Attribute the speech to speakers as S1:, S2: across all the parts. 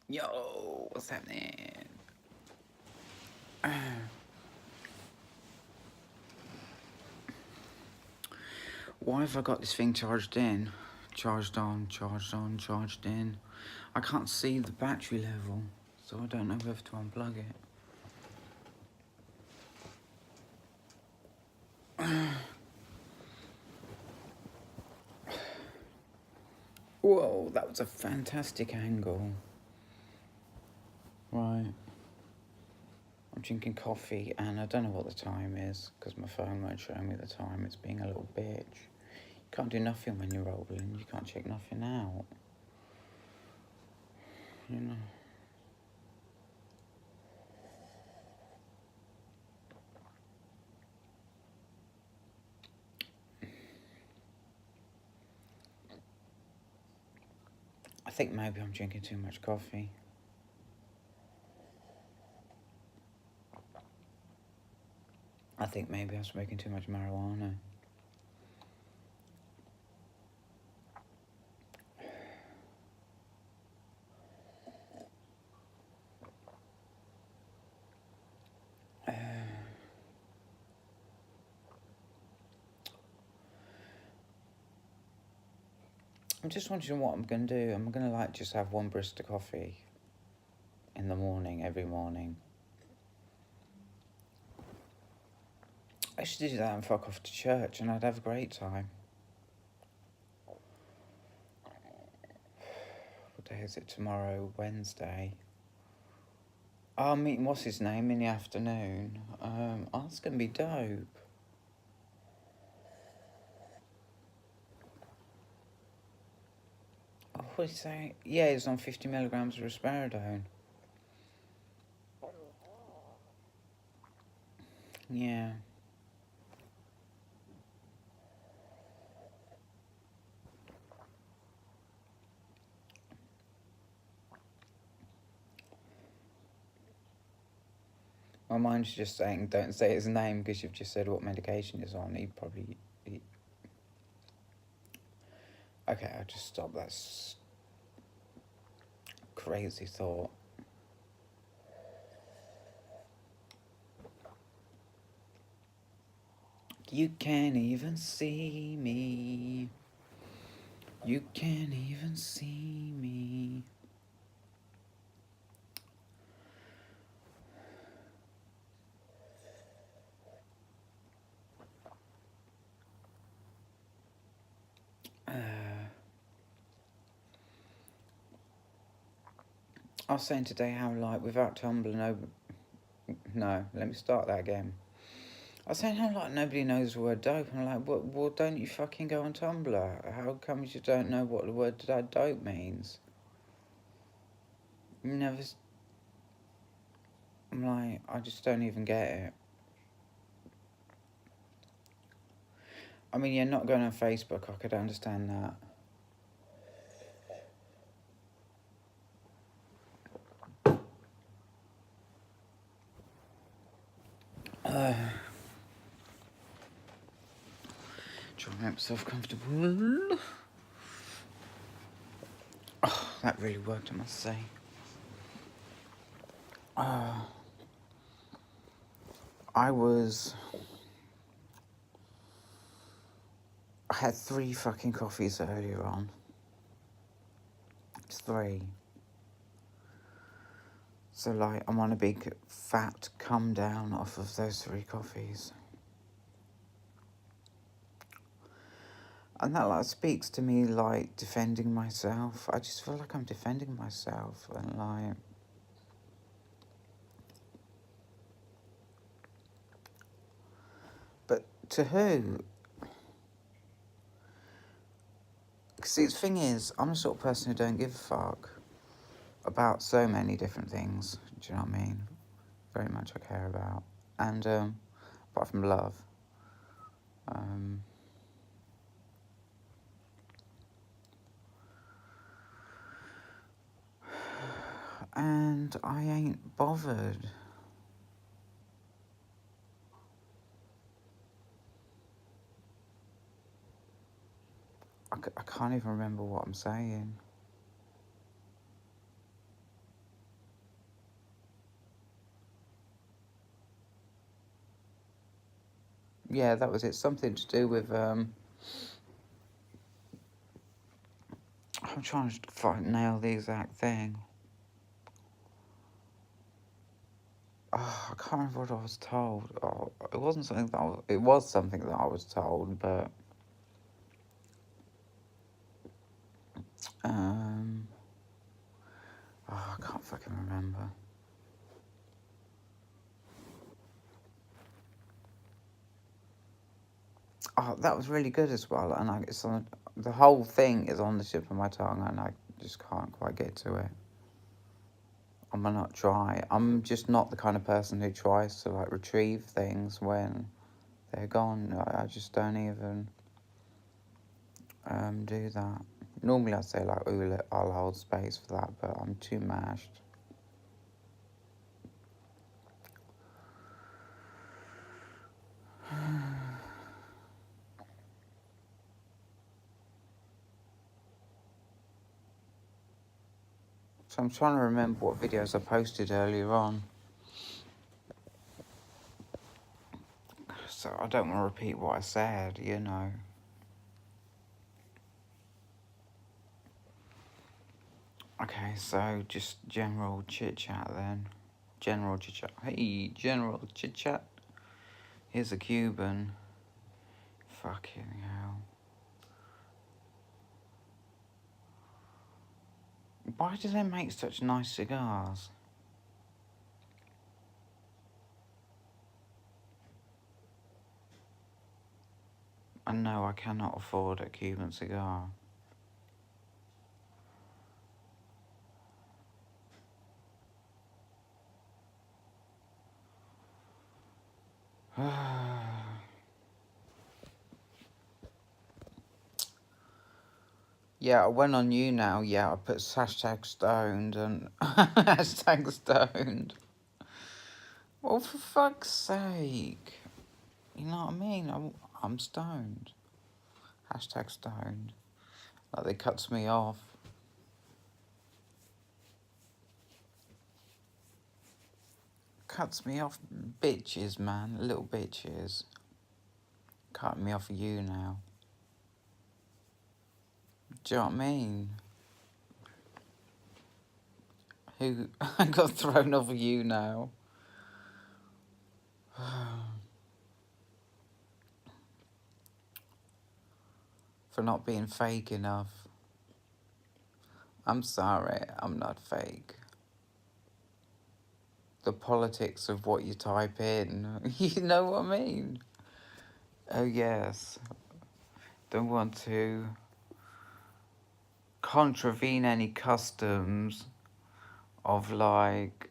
S1: Yo, what's happening? Why have I got this thing charged in? Charged on, charged on, charged in. I can't see the battery level, so I don't know whether to unplug it. Whoa, that was a fantastic angle. Right. I'm drinking coffee and I don't know what the time is because my phone won't show me the time. It's being a little bitch. You can't do nothing when you're rolling. You can't check nothing out. You know. I think maybe I'm drinking too much coffee. I think maybe I'm smoking too much marijuana. I'm just wondering what I'm going to do. I'm going to just have one barista coffee in the morning, every morning. I should do that and fuck off to church and I'd have a great time. What day is it tomorrow? Wednesday. Oh, I'm meeting what's his name in the afternoon. That's going to be dope. Oh, what did he say? Yeah, he's on 50 milligrams of risperidone. Yeah. My mind's just saying, don't say his name because you've just said what medication he's on. Okay, I'll just stop. That's crazy thought. You can't even see me. You can't even see me. I was saying today how, like, without Tumblr, no, let me start that again. I was saying how, like, nobody knows the word dope. I'm like, well, don't you fucking go on Tumblr? How come you don't know what the word dope means? You never... I'm like, I just don't even get it. I mean, you're not going on Facebook. I could understand that. Trying to make myself comfortable. Oh, that really worked, I must say. I had 3 fucking coffees earlier on. It's 3. So, like, I'm on a big fat come down off of those 3 coffees. And that, like, speaks to me, like, defending myself. I just feel like I'm defending myself and, like... But to who? See, the thing is, I'm the sort of person who don't give a fuck about so many different things. Do you know what I mean? Very much I care about. And, apart from love. And I ain't bothered. I can't even remember what I'm saying. Yeah, that was it. Something to do with I'm trying to nail the exact thing. Oh, I can't remember what I was told. Oh, it wasn't something that it was something that I was told, but oh, I can't fucking remember. Oh, that was really good as well, and it's on the whole thing is on the tip of my tongue, and I just can't quite get to it. I'm gonna not try. I'm just not the kind of person who tries to like retrieve things when they're gone. I just don't even do that. Normally I'd say like, ooh, I'll hold space for that, but I'm too mashed. So I'm trying to remember what videos I posted earlier on. So I don't want to repeat what I said, you know. Okay, so just general chit-chat then. General chit-chat. Hey, general chit-chat. Here's a Cuban. Fucking hell. Why do they make such nice cigars? And no, I cannot afford a Cuban cigar. Yeah, I went on you now. Yeah, I put hashtag stoned and hashtag stoned. Well, for fuck's sake. You know what I mean? I'm stoned. Hashtag stoned. Like, they cuts me off. Cuts me off. Bitches, man. Little bitches. Cutting me off of you now. Do you know what I mean? Who I got thrown off of you now. For not being fake enough. I'm sorry, I'm not fake. The politics of what you type in, you know what I mean? Oh yes. Don't want to contravene any customs of like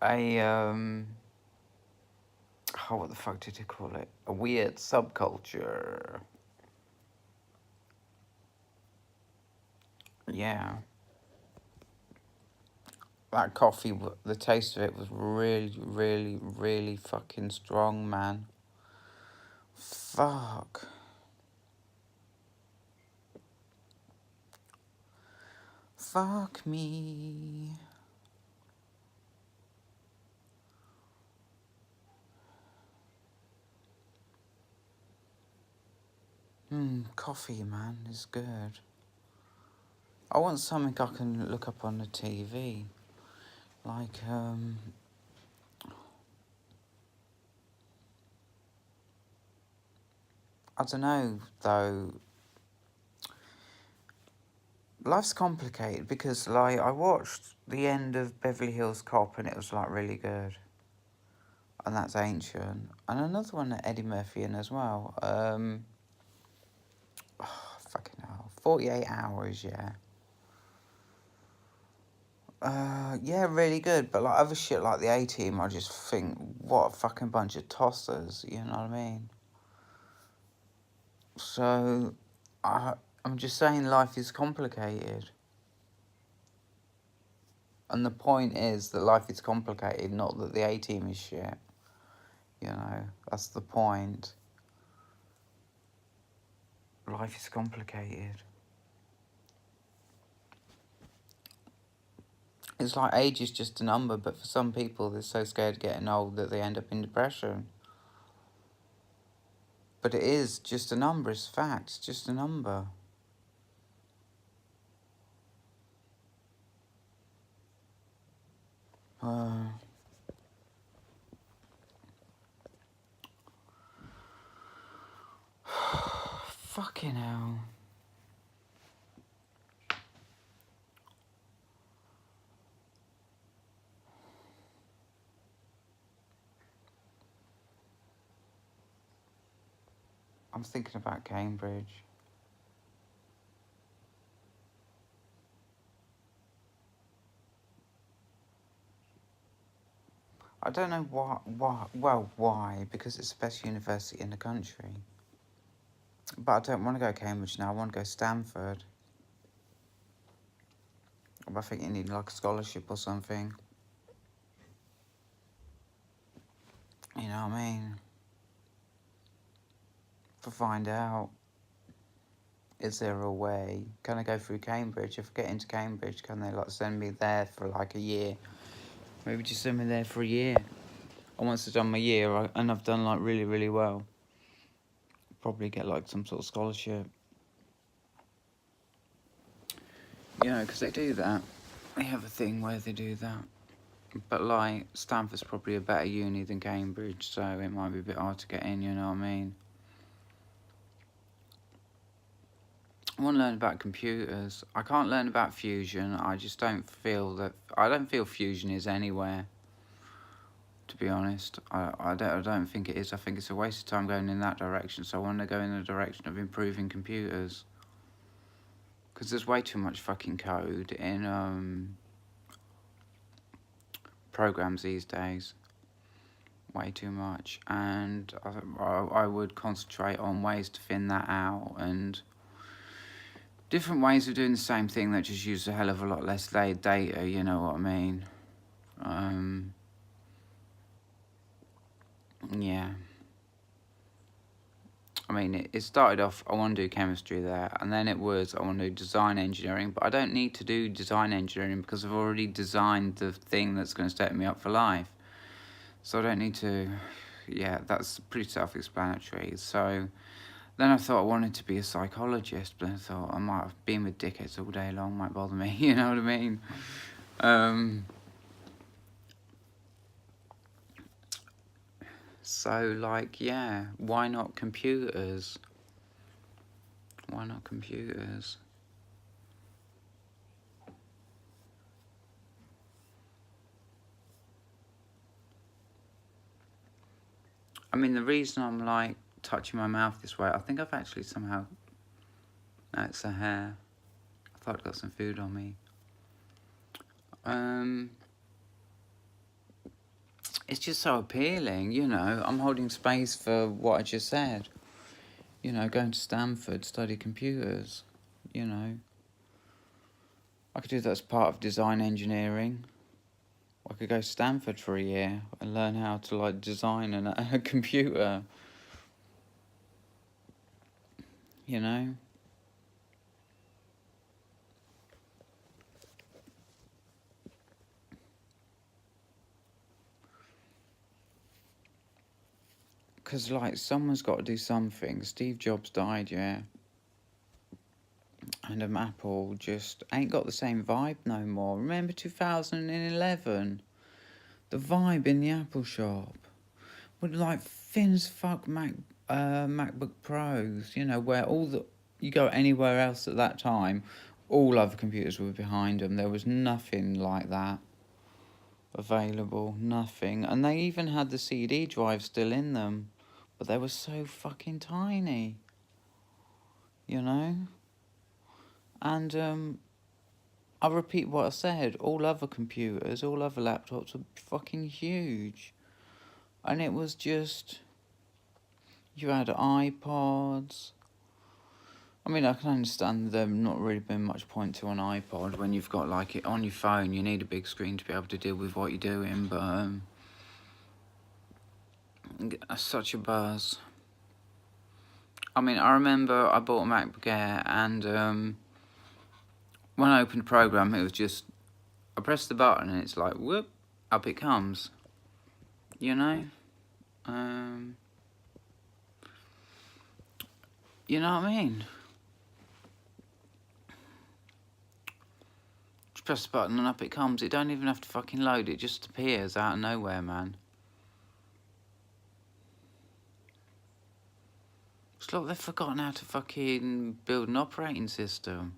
S1: a oh, what the fuck did you call it? A weird subculture. Yeah. That coffee, the taste of it was really, really, really fucking strong, man. Fuck. Fuck me. Coffee, man, is good. I want something I can look up on the TV. Like, I don't know, though. Life's complicated because, like, I watched the end of Beverly Hills Cop and it was, like, really good. And that's ancient. And another one that Eddie Murphy in as well. Fucking hell. 48 Hours, yeah. Yeah, really good. But, like, other shit like the A-Team, I just think, what a fucking bunch of tossers, you know what I mean? So, I'm just saying life is complicated. And the point is that life is complicated, not that the A-Team is shit. You know, that's the point. Life is complicated. It's like age is just a number, but for some people, they're so scared of getting old that they end up in depression. But it is just a number, it's fact, it's just a number. Fucking hell. I'm thinking about Cambridge. I don't know why, because it's the best university in the country. But I don't want to go Cambridge now, I want to go Stanford. But I think you need like a scholarship or something. You know what I mean? To find out, is there a way? Can I go through Cambridge? If I get into Cambridge, can they like send me there for like a year? Maybe just send me there for a year. And once I've done my year and I've done like really, really well, probably get like some sort of scholarship. You know, because they do that. They have a thing where they do that. But like, Stanford's probably a better uni than Cambridge, so it might be a bit hard to get in, you know what I mean? I want to learn about computers. I can't learn about fusion. I just don't feel that... I don't feel fusion is anywhere, to be honest. I don't think it is. I think it's a waste of time going in that direction, so I want to go in the direction of improving computers. Because there's way too much fucking code in programs these days. Way too much. And I would concentrate on ways to thin that out, and different ways of doing the same thing that just use a hell of a lot less data, you know what I mean? Yeah. I mean, it started off, I want to do chemistry there, and then it was, I want to do design engineering, but I don't need to do design engineering because I've already designed the thing that's going to set me up for life. So I don't need to, yeah, that's pretty self-explanatory. So then I thought I wanted to be a psychologist, but I thought I might have been with dickheads all day long, might bother me, you know what I mean? So, like, yeah, why not computers? Why not computers? I mean, the reason I'm, like, touching my mouth this way, I think I've actually somehow... No, it's the hair. I thought I got some food on me. It's just so appealing, you know. I'm holding space for what I just said. You know, going to Stanford, study computers, you know. I could do that as part of design engineering. I could go to Stanford for a year and learn how to, like, design a computer. You know? Because, like, someone's got to do something. Steve Jobs died, yeah. And Apple just ain't got the same vibe no more. Remember 2011? The vibe in the Apple shop. With, like, thin as fuck MacBook Pros, you know, where you go anywhere else at that time, all other computers were behind them. There was nothing like that available, nothing. And they even had the CD drive still in them, but they were so fucking tiny, you know? And I repeat what I said, all other computers, all other laptops were fucking huge. And it was just, you had iPods. I mean, I can understand there not really been much point to an iPod when you've got, like, it on your phone. You need a big screen to be able to deal with what you're doing, but such a buzz. I mean, I remember I bought a MacBook Air, and when I opened the program, it was just I press the button and it's like, whoop, up it comes. You know? You know what I mean? Just press the button and up it comes. It don't even have to fucking load. It just appears out of nowhere, man. It's like they've forgotten how to fucking build an operating system.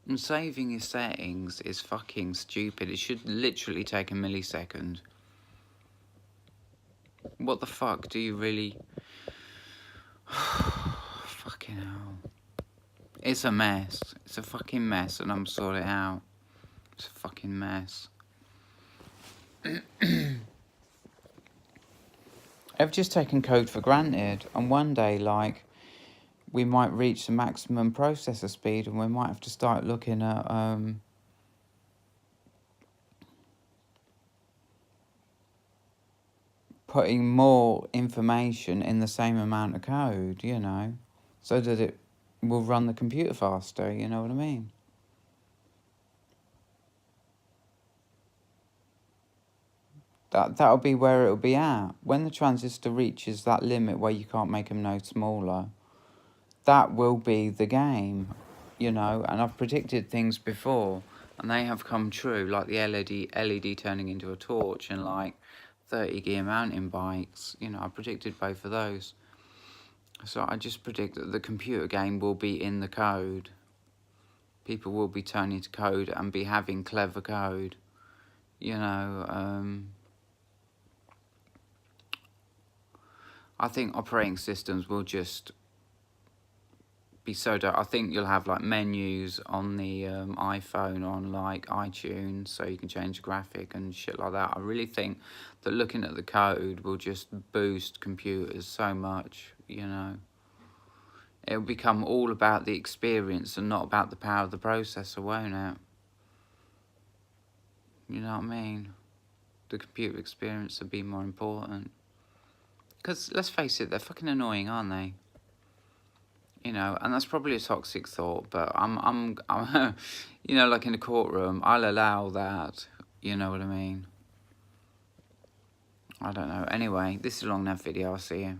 S1: And saving your settings is fucking stupid. It should literally take a millisecond. What the fuck do you really... Fucking hell. It's a mess. It's a fucking mess and I'm sorting it out. It's a fucking mess. I've just taken code for granted, and one day, like, we might reach the maximum processor speed and we might have to start looking at putting more information in the same amount of code, you know, so that it will run the computer faster, you know what I mean? That'll be where it'll be at. When the transistor reaches that limit where you can't make them no smaller, that will be the game, you know, and I've predicted things before and they have come true, like the LED turning into a torch and like 30 gear mountain bikes. You know, I predicted both of those. So I just predict that the computer game will be in the code. People will be turning to code and be having clever code, you know. I think operating systems will just be so dope. I think you'll have like menus on the iPhone, on like iTunes, so you can change the graphic and shit like that. I really think that looking at the code will just boost computers so much, you know. It'll become all about the experience and not about the power of the processor, won't it? You know what I mean? The computer experience will be more important. Because, let's face it, they're fucking annoying, aren't they? You know, and that's probably a toxic thought, but I'm you know, like in a courtroom, I'll allow that. You know what I mean? I don't know. Anyway, this is a long enough video. I'll see you.